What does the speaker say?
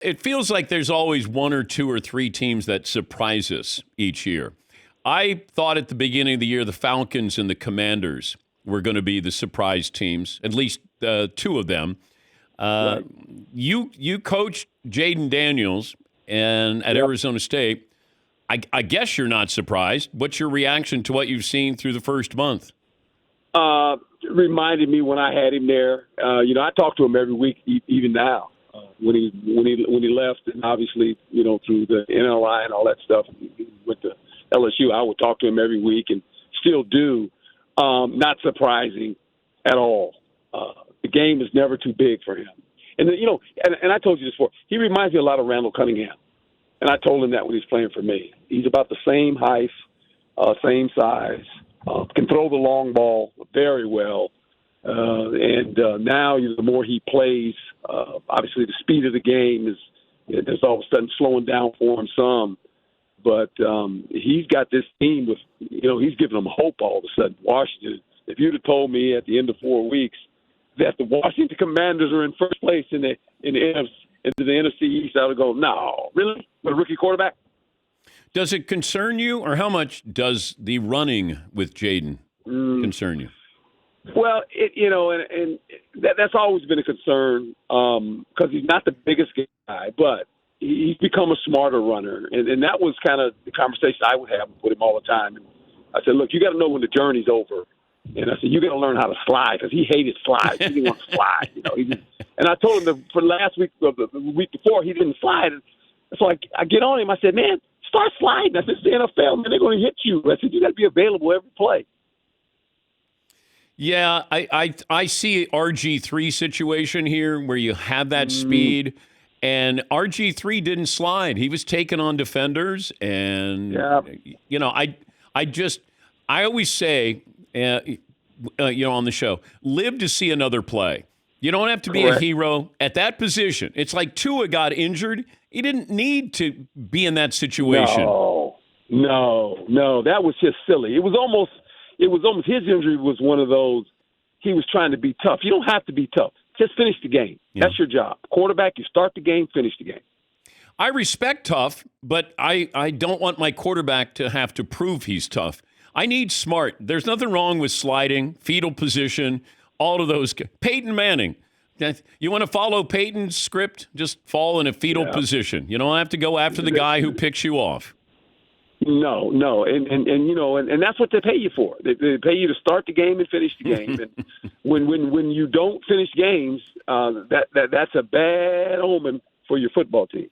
It feels like there's always one or two or three teams that surprise us each year. I thought at the beginning of the year the Falcons and the Commanders were going to be the surprise teams, at least two of them. Uh, Right. you coached Jayden Daniels and at Yep. Arizona State. I guess you're not surprised. What's your reaction to what you've seen through the first month? Reminded me when I had him there. I talk to him every week, even now. When he left, and obviously, through the NLI and all that stuff, he went to LSU. I would talk to him every week, and still do. Not surprising at all. The game is never too big for him. And and I told you this before. He reminds me a lot of Randall Cunningham, and I told him that when he's playing for me. He's about the same height, same size. Can throw the long ball very well. Now, the more he plays, obviously the speed of the game is all of a sudden slowing down for him some. But he's got this team with, he's giving them hope all of a sudden. Washington, if you'd have told me at the end of 4 weeks that the Washington Commanders are in first place into the NFC East, I would go, no, really? With a rookie quarterback? Does it concern you, or how much does the running with Jayden concern you? Well, that's always been a concern because he's not the biggest guy, but he's become a smarter runner. And that was kind of the conversation I would have with him all the time. And I said, look, you got to know when the journey's over. And I said, you got to learn how to slide because he hated slides. He didn't want to slide. And I told him for last week, the week before, he didn't slide. And so I get on him. I said, man, start sliding. I said, it's the NFL, man. They're going to hit you. I said, you got to be available every play. Yeah, I see RG3 situation here where you have that speed, and RG3 didn't slide. He was taking on defenders, and I always say, on the show, live to see another play. You don't have to be a hero at that position. It's like Tua got injured. He didn't need to be in that situation. No, that was just silly. It was almost his injury was one of those. He was trying to be tough. You don't have to be tough. Just finish the game. Yeah. That's your job. Quarterback, you start the game, finish the game. I respect tough, but I don't want my quarterback to have to prove he's tough. I need smart. There's nothing wrong with sliding, fetal position, all of those. Peyton Manning. You want to follow Peyton's script? Just fall in a fetal position. You don't have to go after the guy who picks you off. No, and that's what they pay you for. They pay you to start the game and finish the game. And when you don't finish games, that's a bad omen for your football team.